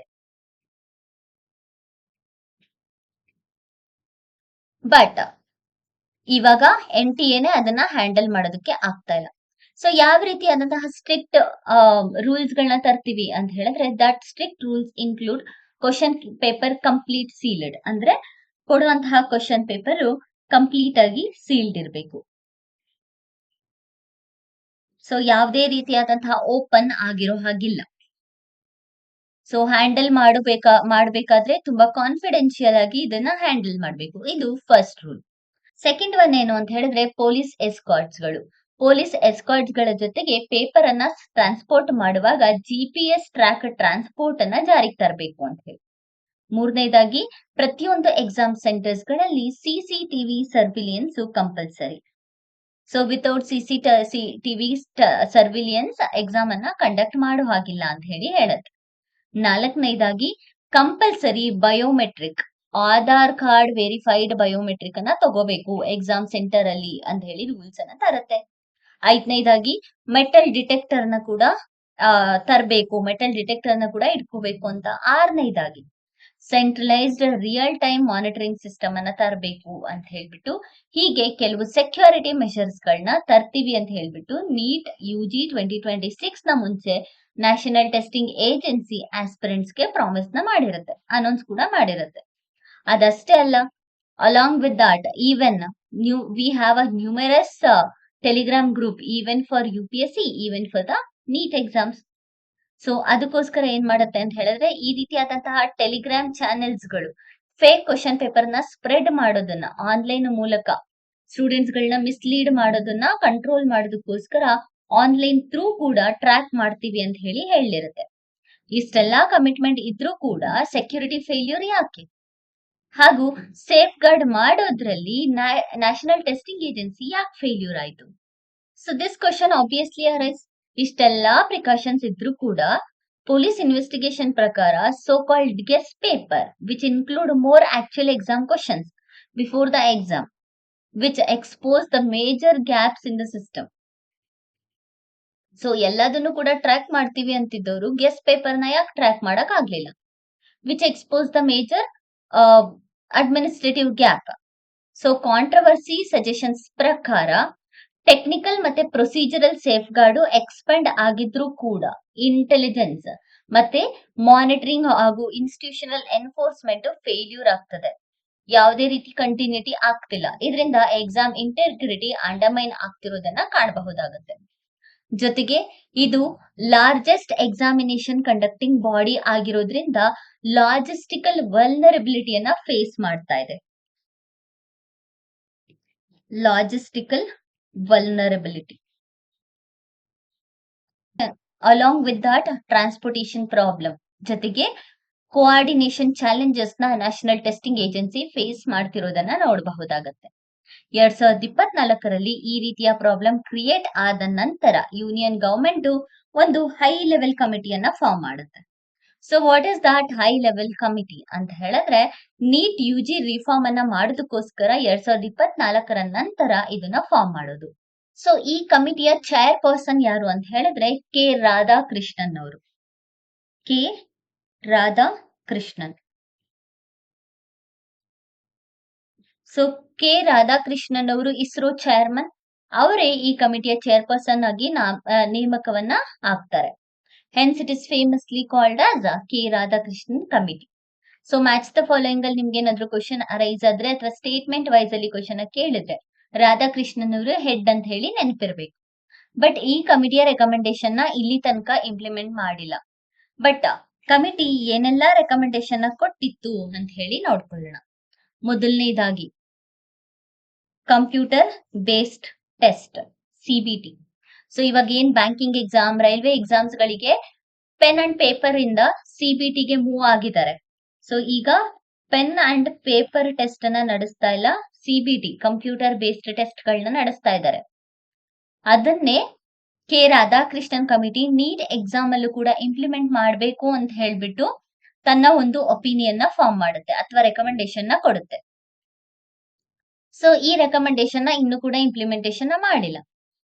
ಬಟ್ ಇವಾಗ NTA ಅದನ್ನ ಹ್ಯಾಂಡಲ್ ಮಾಡೋದಕ್ಕೆ ಆಗ್ತಾ ಇಲ್ಲ. ಸೊ ಯಾವ ರೀತಿಯಾದಂತಹ ಸ್ಟ್ರಿಕ್ಟ್ ರೂಲ್ಸ್ ಗಳನ್ನ ತರ್ತೀವಿ ಅಂತ ಹೇಳಿದ್ರೆ, that strict rules include question paper complete sealed, ಅಂದ್ರೆ ಕೊಡುವಂತಹ ಕ್ವಶನ್ ಪೇಪರ್ ಕಂಪ್ಲೀಟ್ ಆಗಿ ಸೀಲ್ಡ್ ಇರಬೇಕು. ಸೊ ಯಾವುದೇ ರೀತಿಯಾದಂತಹ ಓಪನ್ ಆಗಿರೋ ಹಾಗಿಲ್ಲ. ಸೊ ಹ್ಯಾಂಡಲ್ ಮಾಡಬೇಕಾದ್ರೆ ತುಂಬಾ ಕಾನ್ಫಿಡೆನ್ಶಿಯಲ್ ಆಗಿ ಇದನ್ನ ಹ್ಯಾಂಡಲ್ ಮಾಡಬೇಕು. ಇದು ಫಸ್ಟ್ ರೂಲ್. ಸೆಕೆಂಡ್ ಒನ್ ಏನು ಅಂತ ಹೇಳಿದ್ರೆ ಪೊಲೀಸ್ ಎಸ್ಕಾರ್ಟ್ಸ್ ಗಳ ಜೊತೆಗೆ ಪೇಪರ್ ಅನ್ನ ಟ್ರಾನ್ಸ್ಪೋರ್ಟ್ ಮಾಡುವಾಗ GPS ಟ್ರ್ಯಾಕ್ ಟ್ರಾನ್ಸ್ಪೋರ್ಟ್ ಅನ್ನ ಜಾರಿಗೆ ತರಬೇಕು ಅಂತ ಹೇಳಿ. ಮೂರನೇದಾಗಿ ಪ್ರತಿಯೊಂದು ಎಕ್ಸಾಮ್ ಸೆಂಟರ್ಸ್ ಗಳಲ್ಲಿ CCTV surveillance compulsory. So without TV surveillance exam ಅನ್ನ ಕಂಡಕ್ಟ್ ಮಾಡೋ ಹಾಗಿಲ್ಲ ಅಂತ ಹೇಳಿ ಹೇಳುತ್ತೆ. 4ನೇದಾಗಿ compulsory biometric Aadhaar card verified biometric ಅನ್ನ ತಗೋಬೇಕು ಎಕ್ಸಾಮ್ ಸೆಂಟರ್ ಅಲ್ಲಿ ಅಂತ ಹೇಳಿ ರೂಲ್ಸ್ ಅನ್ನ ತರುತ್ತೆ. 5ನೇದಾಗಿ ಮೆಟಲ್ ಡಿಟೆಕ್ಟರ್ ನ ಕೂಡ ತರಬೇಕು, ಮೆಟಲ್ ಡಿಟೆಕ್ಟರ್ ನ ಕೂಡ ಇಟ್ಕೋಬೇಕು ಅಂತ. 6ನೇದಾಗಿ centralised real time monitoring system ಅನ್ನ ತರಬೇಕು ಅಂತ ಹೇಳ್ಬಿಟ್ಟು, ಹೀಗೆ ಕೆಲವು ಸೆಕ್ಯೂರಿಟಿ ಮೆಷರ್ಸ್ ಗಳನ್ನ ತರ್ತೀವಿ ಅಂತ ಹೇಳ್ಬಿಟ್ಟು ನೀಟ್ UG 2026 ನ ಮುಂಚೆ ನ್ಯಾಷನಲ್ ಟೆಸ್ಟಿಂಗ್ ಏಜೆನ್ಸಿ ಆಸ್ಪಿರೆಂಟ್ಸ್ ಗೆ ಪ್ರಾಮಿಸ್ ನ ಮಾಡಿರುತ್ತೆ, ಅನೌನ್ಸ್ ಕೂಡ ಮಾಡಿರುತ್ತೆ. ಅದಷ್ಟೇ ಅಲ್ಲ, along with that even we have a numerous Telegram group even for UPSC, even for the neat exams. So ಅದಕ್ಕೋಸ್ಕರ ಏನ್ ಮಾಡುತ್ತೆ ಅಂತ ಹೇಳಿದ್ರೆ, ಈ ರೀತಿಯಾದಂತಹ ಟೆಲಿಗ್ರಾಮ್ ಚಾನೆಲ್ಸ್ ಗಳು ಫೇಕ್ ಕ್ವಶನ್ ಪೇಪರ್ ನ ಸ್ಪ್ರೆಡ್ ಮಾಡೋದನ್ನ, ಆನ್ಲೈನ್ ಮೂಲಕ ಸ್ಟೂಡೆಂಟ್ಸ್ ಗಳನ್ನ ಮಿಸ್ಲೀಡ್ ಮಾಡೋದನ್ನ ಕಂಟ್ರೋಲ್ ಮಾಡೋದಕ್ಕೋಸ್ಕರ ಆನ್ಲೈನ್ ಥ್ರೂ ಕೂಡ ಟ್ರ್ಯಾಕ್ ಮಾಡ್ತೀವಿ ಅಂತ ಹೇಳಿ ಹೇಳಿರುತ್ತೆ. ಇಷ್ಟೆಲ್ಲಾ ಕಮಿಟ್ಮೆಂಟ್ ಇದ್ರೂ ಕೂಡ ಸೆಕ್ಯೂರಿಟಿ ಫೇಲ್ಯೂರ್ ಯಾಕೆ, ಹಾಗೂ ಸೇಫ್ ಗಾರ್ಡ್ ಮಾಡೋದ್ರಲ್ಲಿ ನ್ಯಾಷನಲ್ ಟೆಸ್ಟಿಂಗ್ ಏಜೆನ್ಸಿ ಯಾಕೆ ಫೇಲ್ಯೂರ್ ಆಯ್ತು? So this question obviously arise. ಇಷ್ಟೆಲ್ಲಾ ಪ್ರಿಕಾಷನ್ಸ್ ಇದ್ರೂ ಕೂಡ ಪೊಲೀಸ್ ಇನ್ವೆಸ್ಟಿಗೇಷನ್ ಪ್ರಕಾರ so called guess paper which include more actual exam questions before the exam which expose the major gaps in the system. So ಎಲ್ಲದನ್ನು ಕೂಡ track ಮಾಡ್ತೀವಿ ಅಂತಿದ್ದವರು guess paper ನ ಯಾಕೆ track ಮಾಡಕ್ ಆಗ್ಲಿಲ್ಲ? Which expose the major administrative gap. So controversy suggestions ಪ್ರಕಾರ technical ಮತ್ತೆ procedural safe guard expend ಆಗಿದ್ರೂ ಕೂಡ ಇಂಟೆಲಿಜೆನ್ಸ್ ಮತ್ತೆ ಮಾನಿಟರಿಂಗ್ ಹಾಗೂ ಇನ್ಸ್ಟಿಟ್ಯೂಷನಲ್ ಎನ್ಫೋರ್ಸ್ಮೆಂಟ್ ಫೇಲ್ಯೂರ್ ಆಗ್ತದೆ, ಯಾವುದೇ ರೀತಿ ಕಂಟಿನ್ಯೂಟಿ ಆಗ್ತಿಲ್ಲ. ಇದರಿಂದ ಎಕ್ಸಾಮ್ ಇಂಟೆಗ್ರಿಟಿ ಅಂಡರ್ಮೈನ್ ಆಗ್ತಿರೋದನ್ನ ಕಾಣಬಹುದಾಗುತ್ತೆ. ಜೊತೆಗೆ ಇದು ಲಾರ್ಜೆಸ್ಟ್ ಎಕ್ಸಾಮಿನೇಷನ್ ಕಂಡಕ್ಟಿಂಗ್ ಬಾಡಿ ಆಗಿರೋದ್ರಿಂದ ಲಾಜಿಸ್ಟಿಕಲ್ ವಲ್ನರಬಿಲಿಟಿಯನ್ನ ಫೇಸ್ ಮಾಡ್ತಾ ಇದೆ. Logistical vulnerability. Along with that, transportation problem. ಜೊತೆಗೆ ಕೋಆರ್ಡಿನೇಷನ್ ಚಾಲೆಂಜಸ್ ನ ನ್ಯಾಷನಲ್ ಟೆಸ್ಟಿಂಗ್ ಏಜೆನ್ಸಿ ಫೇಸ್ ಮಾಡ್ತಿರೋದನ್ನ ನೋಡಬಹುದಾಗತ್ತೆ. 2024ರಲ್ಲಿ ಈ ರೀತಿಯ ಪ್ರಾಬ್ಲಮ್ ಕ್ರಿಯೇಟ್ ಆದ ನಂತರ ಯೂನಿಯನ್ ಗವರ್ಮೆಂಟ್ ಒಂದು ಹೈ ಲೆವೆಲ್ ಕಮಿಟಿಯನ್ನ ಫಾರ್ಮ್ ಮಾಡುತ್ತೆ. So what is that high level committee ಅಂತ ಹೇಳಿದ್ರೆ, ನೀಟ್ UG ರಿಫಾರ್ಮ್ ಅನ್ನ ಮಾಡೋದಕ್ಕೋಸ್ಕರ 2024ರ ನಂತರ ಇದನ್ನ ಫಾರ್ಮ್ ಮಾಡೋದು. ಸೊ ಈ ಕಮಿಟಿಯ ಚೇರ್ ಪರ್ಸನ್ ಯಾರು ಅಂತ ಹೇಳಿದ್ರೆ ಕೆ ರಾಧಾಕೃಷ್ಣನ್ ಅವರು. K Radhakrishnan. So K Radhakrishnan ಅವರು ಇಸ್ರೋ ಚೇರ್ಮನ್, ಅವರೇ ಈ ಕಮಿಟಿಯ ಚೇರ್ಪರ್ಸನ್ ಆಗಿ ನೇಮಕವನ್ನ ಆಗ್ತಾರೆ. Hence it is famously called as K. Radhakrishnan Committee. So match the following ಅಲ್ಲಿ ನಿಮ್ಗೆ ಏನಾದ್ರು ಕ್ವಶನ್ ಅರೈಸ್ ಆದ್ರೆ ಅಥವಾ ಸ್ಟೇಟ್ಮೆಂಟ್ ವೈಸ್ ಅಲ್ಲಿ ಕ್ವಶನ್ ಕೇಳಿದ್ರೆ ರಾಧಾಕೃಷ್ಣನ್ ಅವರು ಹೆಡ್ ಅಂತ ಹೇಳಿ ನೆನಪಿರ್ಬೇಕು. ಬಟ್ ಈ ಕಮಿಟಿಯ ರೆಕಮೆಂಡೇಶನ್ ನ ಇಲ್ಲಿ ತನಕ ಇಂಪ್ಲಿಮೆಂಟ್ ಮಾಡಿಲ್ಲ. ಬಟ್ ಕಮಿಟಿ ಏನೆಲ್ಲಾ ರೆಕಮೆಂಡೇಶನ್ ಕೊಟ್ಟಿತ್ತು ಅಂತ ಹೇಳಿ ನೋಡ್ಕೊಳ್ಳೋಣ. ಮೊದಲನೇದಾಗಿ computer based test CBT. So ಇವಾಗ ಏನ್ ಬ್ಯಾಂಕಿಂಗ್ ಎಕ್ಸಾಮ್, ರೈಲ್ವೆ ಎಕ್ಸಾಮ್ಸ್ ಗಳಿಗೆ ಪೆನ್ ಅಂಡ್ ಪೇಪರ್ ಇಂದ CBT ಗೆ ಮೂವ್ ಆಗಿದ್ದಾರೆ. ಸೊ ಈಗ ಪೆನ್ ಅಂಡ್ ಪೇಪರ್ ಟೆಸ್ಟ್ ಅನ್ನ ನಡೆಸ್ತಾ ಇಲ್ಲ, CBT ಕಂಪ್ಯೂಟರ್ ಬೇಸ್ಡ್ ಟೆಸ್ಟ್ ಗಳನ್ನ ನಡೆಸ್ತಾ ಇದ್ದಾರೆ. ಅದನ್ನೇ K Radhakrishnan committee NEET exam ಅಲ್ಲೂ ಕೂಡ ಇಂಪ್ಲಿಮೆಂಟ್ ಮಾಡಬೇಕು ಅಂತ ಹೇಳ್ಬಿಟ್ಟು ತನ್ನ ಒಂದು ಒಪಿನಿಯನ್ ನ ಫಾರ್ಮ್ ಮಾಡುತ್ತೆ ಅಥವಾ ರೆಕಮೆಂಡೇಶನ್ ನ ಕೊಡುತ್ತೆ. ಸೊ ಈ ರೆಕಮೆಂಡೇಶನ್ ನ ಇನ್ನು ಕೂಡ ಇಂಪ್ಲಿಮೆಂಟೇಶನ್ ಮಾಡಿಲ್ಲ.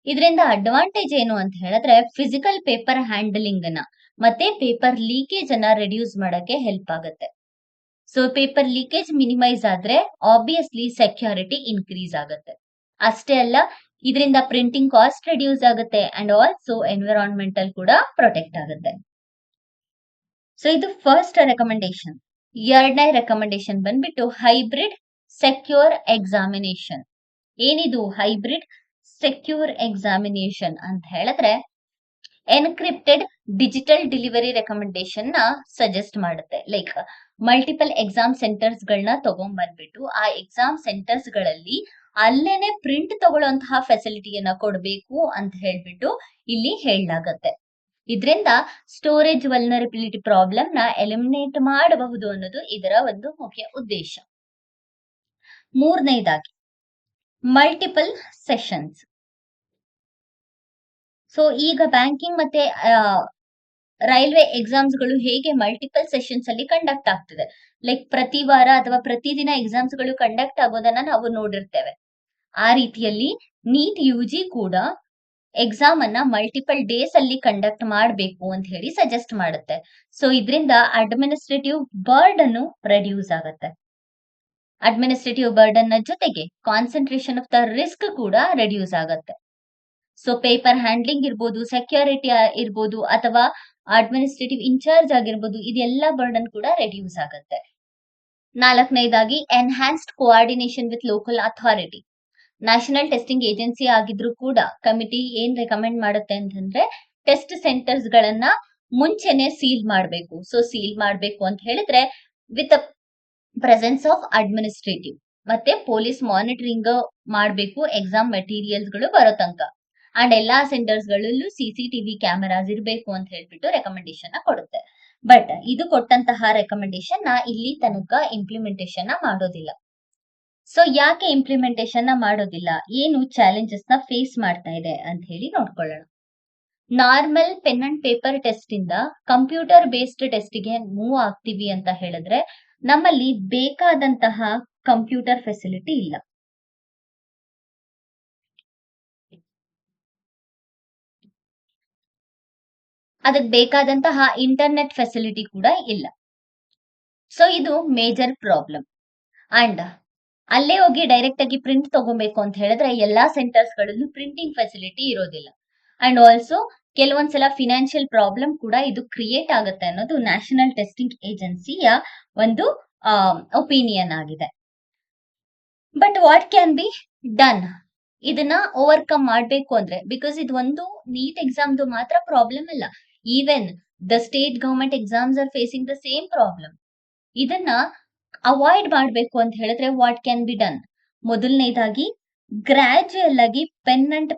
ಇದರಿಂದ ಅಡ್ವಾಂಟೇಜ್ ಏನು ಅಂತ ಹೇಳಿದ್ರೆ ಫಿಸಿಕಲ್ ಪೇಪರ್ ಹ್ಯಾಂಡಲಿಂಗ್ ನ ಮತ್ತೆ ಪೇಪರ್ ಲೀಕೇಜ್ ಅನ್ನ ರೆಡ್ಯೂಸ್ ಮಾಡಕ್ಕೆ ಹೆಲ್ಪ್ ಆಗುತ್ತೆ. ಸೊ ಪೇಪರ್ ಲೀಕೇಜ್ ಮಿನಿಮೈಸ್ ಆದ್ರೆ ಆಬ್ವಿಯಸ್ಲಿ ಸೆಕ್ಯೂರಿಟಿ ಇನ್ಕ್ರೀಸ್ ಆಗುತ್ತೆ. ಅಷ್ಟೇ ಅಲ್ಲ, ಇದರಿಂದ ಪ್ರಿಂಟಿಂಗ್ ಕಾಸ್ಟ್ ರೆಡ್ಯೂಸ್ ಆಗುತ್ತೆ ಅಂಡ್ ಆಲ್ಸೋ ಎನ್ವಿರಾನ್ಮೆಂಟಲ್ ಕೂಡ ಪ್ರೊಟೆಕ್ಟ್ ಆಗುತ್ತೆ. ಸೊ ಇದು ಫಸ್ಟ್ ರೆಕಮೆಂಡೇಶನ್. 2ನೇ ರೆಕಮೆಂಡೇಶನ್ ಬಂದ್ಬಿಟ್ಟು ಹೈಬ್ರಿಡ್ ಸೆಕ್ಯೂರ್ ಎಕ್ಸಾಮಿನೇಷನ್. ಏನಿದು ಹೈಬ್ರಿಡ್ ಸೆಕ್ಯೂರ್ ಎಕ್ಸಾಮಿನೇಷನ್ ಅಂತ ಹೇಳಿದ್ರೆ ಎನ್ಕ್ರಿಪ್ಟೆಡ್ ಡಿಜಿಟಲ್ ಡೆಲಿವರಿ ರೆಕಮೆಂಡೇಶನ್ ನ ಸಜೆಸ್ಟ್ ಮಾಡುತ್ತೆ. ಲೈಕ್ ಮಲ್ಟಿಪಲ್ ಎಕ್ಸಾಮ್ ಸೆಂಟರ್ಸ್ ಗಳನ್ನ ತಗೊಂಡ್ಬಂದ್ಬಿಟ್ಟು ಆ ಎಕ್ಸಾಮ್ ಸೆಂಟರ್ಸ್ ಗಳಲ್ಲಿ ಅಲ್ಲೇನೆ ಪ್ರಿಂಟ್ ತಗೊಳ್ಳುವಂತಹ ಫೆಸಿಲಿಟಿಯನ್ನ ಕೊಡಬೇಕು ಅಂತ ಹೇಳ್ಬಿಟ್ಟು ಇಲ್ಲಿ ಹೇಳಲಾಗತ್ತೆ. ಇದರಿಂದ ಸ್ಟೋರೇಜ್ ವಲ್ನರಬಿಲಿಟಿ ಪ್ರಾಬ್ಲಮ್ ನ ಎಲಿಮಿನೇಟ್ ಮಾಡಬಹುದು ಅನ್ನೋದು ಇದರ ಒಂದು ಮುಖ್ಯ ಉದ್ದೇಶ. 3ನೇದಾಗಿ ಮಲ್ಟಿಪಲ್ ಸೆಷನ್ಸ್. ಸೊ ಈಗ ಬ್ಯಾಂಕಿಂಗ್ ಮತ್ತೆ ರೈಲ್ವೆ ಎಕ್ಸಾಮ್ಸ್ ಗಳು ಹೇಗೆ ಮಲ್ಟಿಪಲ್ ಸೆಷನ್ಸ್ ಅಲ್ಲಿ ಕಂಡಕ್ಟ್ ಆಗ್ತಿದೆ, ಲೈಕ್ ಪ್ರತಿ ವಾರ ಅಥವಾ ಪ್ರತಿದಿನ ಎಕ್ಸಾಮ್ಸ್ ಗಳು ಕಂಡಕ್ಟ್ ಆಗೋದನ್ನ ನಾವು ನೋಡಿರ್ತೇವೆ. ಆ ರೀತಿಯಲ್ಲಿ ನೀಟ್ ಯುಜಿ ಕೂಡ ಎಕ್ಸಾಮ್ ಅನ್ನ ಮಲ್ಟಿಪಲ್ ಡೇಸ್ ಅಲ್ಲಿ ಕಂಡಕ್ಟ್ ಮಾಡಬೇಕು ಅಂತ ಹೇಳಿ ಸಜೆಸ್ಟ್ ಮಾಡುತ್ತೆ. ಸೊ ಇದರಿಂದ ಅಡ್ಮಿನಿಸ್ಟ್ರೇಟಿವ್ ಬರ್ಡನ್ ರೆಡ್ಯೂಸ್ ಆಗುತ್ತೆ. ಅಡ್ಮಿನಿಸ್ಟ್ರೇಟಿವ್ ಬರ್ಡನ್ ನ ಜೊತೆಗೆ ಕಾನ್ಸಂಟ್ರೇಷನ್ ಆಫ್ ದ ರಿಸ್ಕ್ ಕೂಡ ರೆಡ್ಯೂಸ್ ಆಗುತ್ತೆ. ಸೊ ಪೇಪರ್ ಹ್ಯಾಂಡ್ಲಿಂಗ್ ಇರ್ಬೋದು, ಸೆಕ್ಯೂರಿಟಿ ಇರ್ಬೋದು, ಅಥವಾ ಅಡ್ಮಿನಿಸ್ಟ್ರೇಟಿವ್ ಇನ್ಚಾರ್ಜ್ ಆಗಿರ್ಬೋದು, ಇದೆಲ್ಲ ಬರ್ಡನ್ ಕೂಡ ರೆಡ್ಯೂಸ್ ಆಗುತ್ತೆ. ನಾಲ್ಕನೇದಾಗಿ enhanced coordination with local authority. National testing agency ಆಗಿದ್ರು ಕೂಡ ಕಮಿಟಿ ಏನ್ ರೆಕಮೆಂಡ್ ಮಾಡುತ್ತೆ ಅಂತಂದ್ರೆ ಟೆಸ್ಟ್ ಸೆಂಟರ್ಸ್ ಗಳನ್ನ ಮುಂಚೆನೆ ಸೀಲ್ ಮಾಡಬೇಕು. ಸೊ ಸೀಲ್ ಮಾಡಬೇಕು ಅಂತ ಹೇಳಿದ್ರೆ ವಿತ್ ಪ್ರೆಸೆನ್ಸ್ ಆಫ್ ಅಡ್ಮಿನಿಸ್ಟ್ರೇಟಿವ್ ಮತ್ತೆ ಪೊಲೀಸ್ ಮಾನಿಟರಿಂಗ್ ಮಾಡಬೇಕು ಎಕ್ಸಾಮ್ ಮೆಟೀರಿಯಲ್ಸ್ ಗಳು ಬರೋ ತನಕ. ಅಂಡ್ ಎಲ್ಲಾ ಸೆಂಟರ್ಸ್ ಗಳಲ್ಲೂ ಸಿಸಿಟಿವಿ ಕ್ಯಾಮೆರಾಸ್ ಇರಬೇಕು ಅಂತ ಹೇಳ್ಬಿಟ್ಟು ರೆಕಮೆಂಡೇಶನ್ ಕೊಡುತ್ತೆ. ಬಟ್ ಇದು ಕೊಟ್ಟಂತಹ ರೆಕಮೆಂಡೇಶನ್ ನ ಇಲ್ಲಿ ತನಕ ಇಂಪ್ಲಿಮೆಂಟೇಶನ್ ಮಾಡೋದಿಲ್ಲ. ಸೊ ಯಾಕೆ ಇಂಪ್ಲಿಮೆಂಟೇಶನ್ ಮಾಡೋದಿಲ್ಲ, ಏನು ಚಾಲೆಂಜಸ್ ನ ಫೇಸ್ ಮಾಡ್ತಾ ಇದೆ ಅಂತ ಹೇಳಿ ನೋಡ್ಕೊಳ್ಳೋಣ. Normal pen and paper test ಇಂದ ಕಂಪ್ಯೂಟರ್ ಬೇಸ್ಡ್ ಟೆಸ್ಟ್ ಗೆ ಮೂವ್ ಆಗ್ತೀವಿ ಅಂತ ಹೇಳಿದ್ರೆ ನಮ್ಮಲ್ಲಿ ಬೇಕಾದಂತಹ ಕಂಪ್ಯೂಟರ್ ಫೆಸಿಲಿಟಿ ಇಲ್ಲ. ಅದಕ್ಕೆ ಬೇಕಾದಂತಹ ಇಂಟರ್ನೆಟ್ ಫೆಸಿಲಿಟಿ ಕೂಡ ಇಲ್ಲ. ಸೊ ಇದು ಮೇಜರ್ ಪ್ರಾಬ್ಲಮ್. ಅಂಡ್ ಅಲ್ಲೇ ಹೋಗಿ ಡೈರೆಕ್ಟ್ ಆಗಿ ಪ್ರಿಂಟ್ ತಗೋಬೇಕು ಅಂತ ಹೇಳಿದ್ರೆ ಎಲ್ಲಾ ಸೆಂಟರ್ಸ್ ಗಳಲ್ಲೂ ಪ್ರಿಂಟಿಂಗ್ ಫೆಸಿಲಿಟಿ ಇರೋದಿಲ್ಲ. ಅಂಡ್ ಆಲ್ಸೋ ಕೆಲವೊಂದ್ಸಲ ಫಿನಾನ್ಷಿಯಲ್ ಪ್ರಾಬ್ಲಮ್ ಕೂಡ ಇದು ಕ್ರಿಯೇಟ್ ಆಗುತ್ತೆ ಅನ್ನೋದು ನ್ಯಾಷನಲ್ ಟೆಸ್ಟಿಂಗ್ ಏಜೆನ್ಸಿಯ ಒಂದು ಒಪಿನಿಯನ್ ಆಗಿದೆ. But what can be done, ಇದನ್ನ ಓವರ್ಕಮ್ ಮಾಡ್ಬೇಕು ಅಂದ್ರೆ, ಬಿಕಾಸ್ ಇದು ಒಂದು ನೀಟ್ ಎಕ್ಸಾಮ್ದು ಮಾತ್ರ ಪ್ರಾಬ್ಲಮ್ ಅಲ್ಲ, even the state government exams are facing the same problem. ಇದನ್ನ ಅವಾಯ್ಡ್ ಮಾಡ್ಬೇಕು ಅಂತ ಹೇಳಿದ್ರೆ ವಾಟ್ ಕ್ಯಾನ್ ಬಿ ಡನ್, ಮೊದಲನೇದಾಗಿ ಗ್ರಾಜುಯಲ್ ಆಗಿ ಪೆನ್ ಅಂಡ್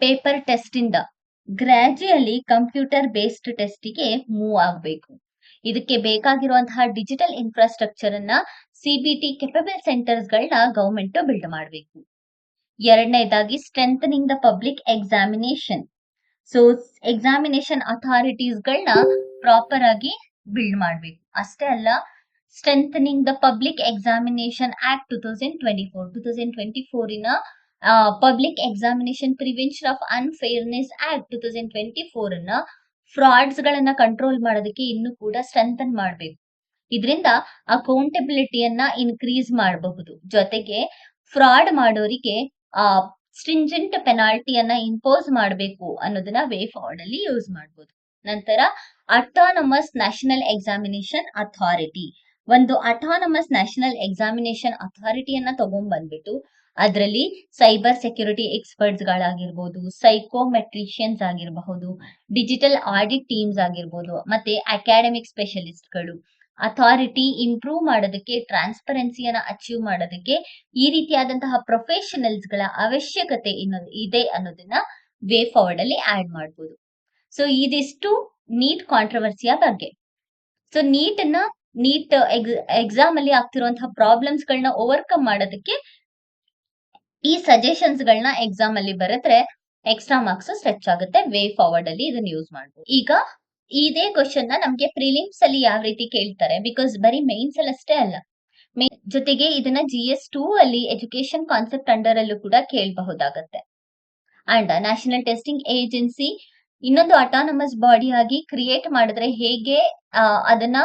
ಪೇಪರ್ ಟೆಸ್ಟ್ ಇಂದ ಗ್ರಾಜುಯಲಿ ಕಂಪ್ಯೂಟರ್ ಬೇಸ್ಡ್ ಟೆಸ್ಟ್ ಗೆ ಮೂವ್ ಆಗಬೇಕು. ಇದಕ್ಕೆ ಬೇಕಾಗಿರುವಂತಹ ಡಿಜಿಟಲ್ ಇನ್ಫ್ರಾಸ್ಟ್ರಕ್ಚರ್ ಅನ್ನ ಸಿಬಿಟಿ ಕೆಪಬಲ್ ಸೆಂಟರ್ಸ್ ಗಳನ್ನ ಗವರ್ಮೆಂಟ್ ಬಿಲ್ಡ್ ಮಾಡಬೇಕು. ಎರಡನೇದಾಗಿ strengthening the public examination. So examination authorities ಗಳನ್ನ ಪ್ರಾಪರ್ ಆಗಿ ಬಿಲ್ಡ್ ಮಾಡಬೇಕು. ಅಷ್ಟೇ ಅಲ್ಲ, strengthening the public examination act 2024 in public examination prevention of unfairness act 2024 ಅನ್ನ ಫ್ರಾಡ್ಸ್ ಗಳನ್ನ ಕಂಟ್ರೋಲ್ ಮಾಡೋದಕ್ಕೆ ಇನ್ನು ಕೂಡ ಸ್ಟ್ರೆಂಥನ್ ಮಾಡಬೇಕು. ಇದರಿಂದ ಅಕೌಂಟಬಿಲಿಟಿಯನ್ನ ಇನ್ಕ್ರೀಸ್ ಮಾಡಬಹುದು. ಜೊತೆಗೆ ಫ್ರಾಡ್ ಮಾಡೋರಿಗೆ ಸ್ಟ್ರಿಂಜೆಂಟ್ ಪೆನಾಲ್ಟಿಯನ್ನ ಇಂಪೋಸ್ ಮಾಡಬೇಕು ಅನ್ನೋದನ್ನ ವೇ ಫಾರ್ವರ್ಡ್ ಅಲ್ಲಿ ಯೂಸ್ ಮಾಡಬಹುದು. ನಂತರ ಅಟಾನಮಸ್ ನ್ಯಾಷನಲ್ ಎಕ್ಸಾಮಿನೇಷನ್ ಅಥಾರಿಟಿ, ಒಂದು ಅಟಾನಮಸ್ ನ್ಯಾಷನಲ್ ಎಕ್ಸಾಮಿನೇಷನ್ ಅಥಾರಿಟಿಯನ್ನ ತಗೊಂಡ್ ಬಂದ್ಬಿಟ್ಟು ಅದರಲ್ಲಿ ಸೈಬರ್ ಸೆಕ್ಯೂರಿಟಿ ಎಕ್ಸ್ಪರ್ಟ್ಸ್ ಗಳಾಗಿರ್ಬೋದು, ಸೈಕೋಮೆಟ್ರಿಷಿಯನ್ಸ್ ಆಗಿರಬಹುದು, ಡಿಜಿಟಲ್ ಆಡಿಟ್ ಟೀಮ್ಸ್ ಆಗಿರ್ಬೋದು, ಮತ್ತೆ ಅಕಾಡೆಮಿಕ್ ಸ್ಪೆಷಲಿಸ್ಟ್ ಗಳು ಅಥಾರಿಟಿ ಇಂಪ್ರೂವ್ ಮಾಡೋದಕ್ಕೆ, ಟ್ರಾನ್ಸ್ಪರೆನ್ಸಿಯನ್ನ ಅಚೀವ್ ಮಾಡೋದಕ್ಕೆ ಈ ರೀತಿಯಾದಂತಹ ಪ್ರೊಫೆಷನಲ್ಸ್ ಗಳ ಅವಶ್ಯಕತೆ ಇದೆ ಅನ್ನೋದನ್ನ ವೇ ಫಾರ್ವರ್ಡ್ ಅಲ್ಲಿ ಆಡ್ ಮಾಡಬಹುದು. ಸೊ ಇದಿಷ್ಟು ನೀಟ್ ಕಾಂಟ್ರವರ್ಸಿಯ ಬಗ್ಗೆ. ಸೊ ನೀಟ್ ಎಕ್ಸಾಮ್ ಅಲ್ಲಿ ಆಗ್ತಿರುವಂತಹ ಪ್ರಾಬ್ಲಮ್ಸ್ ಗಳನ್ನ ಓವರ್ಕಮ್ ಮಾಡೋದಕ್ಕೆ ಈ ಸಜೆಷನ್ಸ್ ಗಳನ್ನ ಎಕ್ಸಾಮ್ ಅಲ್ಲಿ ಬರೆದ್ರೆ ಎಕ್ಸ್ಟ್ರಾ ಮಾರ್ಕ್ಸ್ ಸ್ಟ್ರೆಚ್ ಆಗುತ್ತೆ. ವೇ ಫಾರ್ವರ್ಡ್ ಅಲ್ಲಿ ಇದನ್ನ ಯೂಸ್ ಮಾಡಬಹುದು. ಈಗ ಇದೇ ಕ್ವಶನ್ ನಮ್ಗೆ ಪ್ರಿಲಿಮ್ಸ್ ಅಲ್ಲಿ ಯಾವ ರೀತಿ ಕೇಳ್ತಾರೆ, ಬಿಕಾಸ್ ಬರೀ ಮೇನ್ಸ್ ಅಲ್ಲಿ ಅಷ್ಟೇ ಅಲ್ಲ, ಜೊತೆಗೆ ಇದನ್ನ GS2 ಅಲ್ಲಿ ಎಜುಕೇಶನ್ ಕಾನ್ಸೆಪ್ಟ್ ಅಂಡರ್ ಅಲ್ಲೂ ಕೂಡ ಕೇಳಬಹುದಾಗತ್ತೆ. ಅಂಡ್ ನ್ಯಾಷನಲ್ ಟೆಸ್ಟಿಂಗ್ ಏಜೆನ್ಸಿ ಇನ್ನೊಂದು ಅಟಾನಮಸ್ ಬಾಡಿ ಆಗಿ ಕ್ರಿಯೇಟ್ ಮಾಡಿದ್ರೆ ಹೇಗೆ ಅದನ್ನ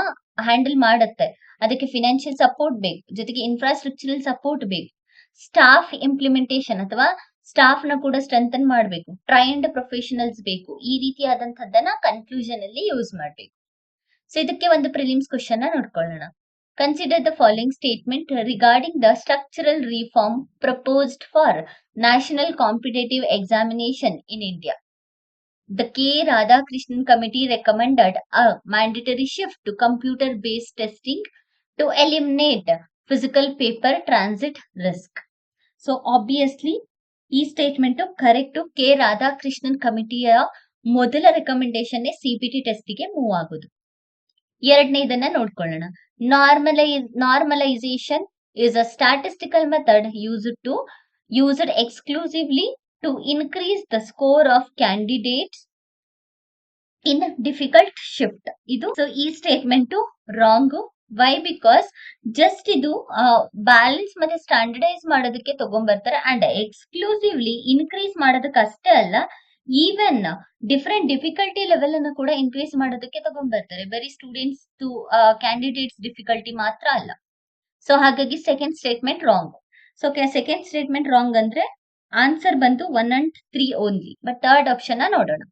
ಹ್ಯಾಂಡಲ್ ಮಾಡುತ್ತೆ, ಅದಕ್ಕೆ ಫಿನಾನ್ಷಿಯಲ್ ಸಪೋರ್ಟ್ ಬೇಕು, ಜೊತೆಗೆ ಇನ್ಫ್ರಾಸ್ಟ್ರಕ್ಚರಲ್ ಸಪೋರ್ಟ್ ಬೇಕು, ಸ್ಟಾಫ್ ಇಂಪ್ಲಿಮೆಂಟೇಷನ್ ಅಥವಾ ಸ್ಟಾಫ್ ನ ಕೂಡ ಸ್ಟ್ರೆಂಥನ್ ಮಾಡಬೇಕು, ಟ್ರೈನ್ಡ್ ಪ್ರೊಫೆಷನಲ್ಸ್ ಬೇಕು. ಈ ರೀತಿಯಾದಂತದ್ದನ್ನ ಕನ್ಕ್ಲೂಷನ್ ಅಲ್ಲಿ ಯೂಸ್ ಮಾಡಬೇಕು. ಸೊ ಇದಕ್ಕೆ ಒಂದು ಪ್ರಿಲಿಮ್ಸ್ ಕ್ವಶನ್ ನೋಡ್ಕೊಳ್ಳೋಣ. Consider the following statement regarding the structural reform proposed for national competitive examination in India. The K. Radhakrishnan Committee recommended a mandatory shift to computer-based testing to eliminate physical paper transit risk. So obviously, ಈ statement correct. K Radhakrishnan ಕಮಿಟಿಯ ಮೊದಲ recommendation CBT test ಗೆ move ಆಗೋದು. ಎರಡನೇದನ್ನ ನೋಡ್ಕೊಳ್ಳೋಣ. Normalization is a statistical method used to used exclusively to increase the score of candidates in difficult shift. ಇದು so ಈ statement wrong. Why? Because just ಇದು balance ಮತ್ತೆ ಸ್ಟ್ಯಾಂಡರ್ಡೈಸ್ ಮಾಡೋದಕ್ಕೆ ತಗೊಂಡ್ಬರ್ತಾರೆ ಅಂಡ್ ಎಕ್ಸ್ಕ್ಲೂಸಿವ್ಲಿ ಇನ್ಕ್ರೀಸ್ ಮಾಡೋದಕ್ಕೆ ಅಷ್ಟೇ ಅಲ್ಲ, ಈವನ್ ಡಿಫರೆಂಟ್ ಡಿಫಿಕಲ್ಟಿ ಲೆವೆಲ್ ಅನ್ನು ಕೂಡ ಇನ್ಕ್ರೀಸ್ ಮಾಡೋದಕ್ಕೆ ತಗೊಂಡ್ಬರ್ತಾರೆ. ಬರೀ ಸ್ಟೂಡೆಂಟ್ಸ್ ಕ್ಯಾಂಡಿಡೇಟ್ಸ್ ಡಿಫಿಕಲ್ಟಿ ಮಾತ್ರ ಅಲ್ಲ. ಸೊ ಹಾಗಾಗಿ second statement wrong. So second statement wrong ಅಂದ್ರೆ ಆನ್ಸರ್ ಬಂತು 1 and 3 only. But third option ನೋಡೋಣ.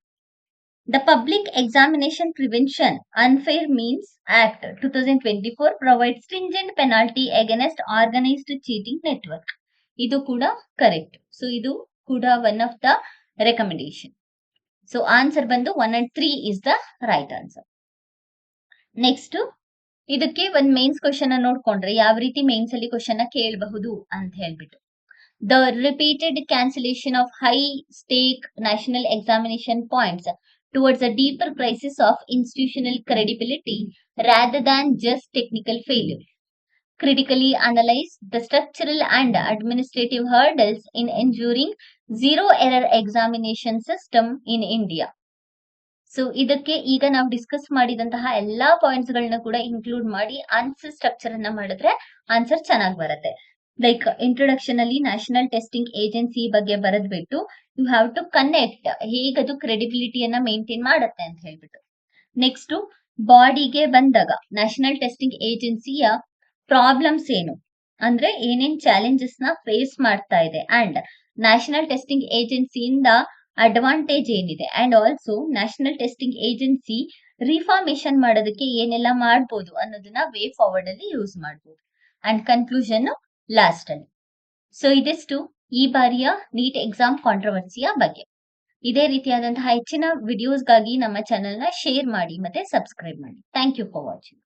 The Public Examination Prevention Unfair Means Act 2024 provides stringent penalty against organized cheating network. ಇದು ಕೂಡ correct. So ಇದು ಕೂಡ one of the recommendation. So answer ಬಂದು 1 and 3 is the right answer. Next ಇದಕ್ಕೆ ಒಂದು mains question ನೋಡ್ಕೊಂಡ್ರೆ ಯಾವ ರೀತಿ ಮೇನ್ಸ್ ಅಲ್ಲಿ ಕ್ವಶನ್ ಕೇಳಬಹುದು ಅಂತ ಹೇಳ್ಬಿಟ್ಟು, the repeated cancellation of high stake national examination points towards a deeper crisis of institutional credibility rather than just technical failure. Critically analyze the structural and administrative hurdles in ensuring zero error examination system in India. So ಇದಕ್ಕೆ ಈಗ ನಾವು discuss ಮಾಡಿದಂತಹ ಎಲ್ಲಾ points ಗಳನ್ನ ಕೂಡ include ಮಾಡಿ answer structure ಅನ್ನ ಮಾಡಿದ್ರೆ ಆನ್ಸರ್ ಚೆನ್ನಾಗಿ ಬರುತ್ತೆ. ಲೈಕ್ ಇಂಟ್ರೊಡಕ್ಷನ್ ಅಲ್ಲಿ ನ್ಯಾಷನಲ್ ಟೆಸ್ಟಿಂಗ್ ಏಜೆನ್ಸಿ ಬಗ್ಗೆ ಬರೆದ್ಬಿಟ್ಟು ಯು ಹ್ಯಾವ್ ಟು ಕನೆಕ್ಟ್ ಹೇಗದು ಕ್ರೆಡಿಬಿಲಿಟಿಯನ್ನ ಮೇಂಟೈನ್ ಮಾಡುತ್ತೆ ಅಂತ ಹೇಳ್ಬಿಟ್ಟು. ನೆಕ್ಸ್ಟ್ ಬಾಡಿಗೆ ಬಂದಾಗ ನ್ಯಾಷನಲ್ ಟೆಸ್ಟಿಂಗ್ ಏಜೆನ್ಸಿಯ ಪ್ರಾಬ್ಲಮ್ಸ್ ಏನು ಅಂದ್ರೆ ಏನೇನ್ ಚಾಲೆಂಜಸ್ ನ ಫೇಸ್ ಮಾಡ್ತಾ ಇದೆ ಅಂಡ್ ನ್ಯಾಷನಲ್ ಟೆಸ್ಟಿಂಗ್ ಏಜೆನ್ಸಿಯಿಂದ ಅಡ್ವಾಂಟೇಜ್ ಏನಿದೆ and also national testing agency reformation ಮಾಡೋದಕ್ಕೆ ಏನೆಲ್ಲ ಮಾಡ್ಬೋದು ಅನ್ನೋದನ್ನ ವೇ ಫಾರ್ವರ್ಡ್ ಅಲ್ಲಿ ಯೂಸ್ ಮಾಡ್ಬೋದು. ಅಂಡ್ ಕನ್ಕ್ಲೂಷನ್ ಲಾಸ್ಟ್ ಅಲ್ಲಿ. ಸೊ ಇದಿಷ್ಟು ಈ ಬಾರಿಯ ನೀಟ್ ಎಕ್ಸಾಮ್ ಕಾಂಟ್ರವರ್ಸಿಯ ಬಗ್ಗೆ. ಇದೇ ರೀತಿಯಾದಂತಹ ಹೆಚ್ಚಿನ ವಿಡಿಯೋಸ್ಗಾಗಿ ನಮ್ಮ ಚಾನೆಲ್ ನ ಶೇರ್ ಮಾಡಿ ಮತ್ತೆ ಸಬ್ಸ್ಕ್ರೈಬ್ ಮಾಡಿ. Thank you for watching.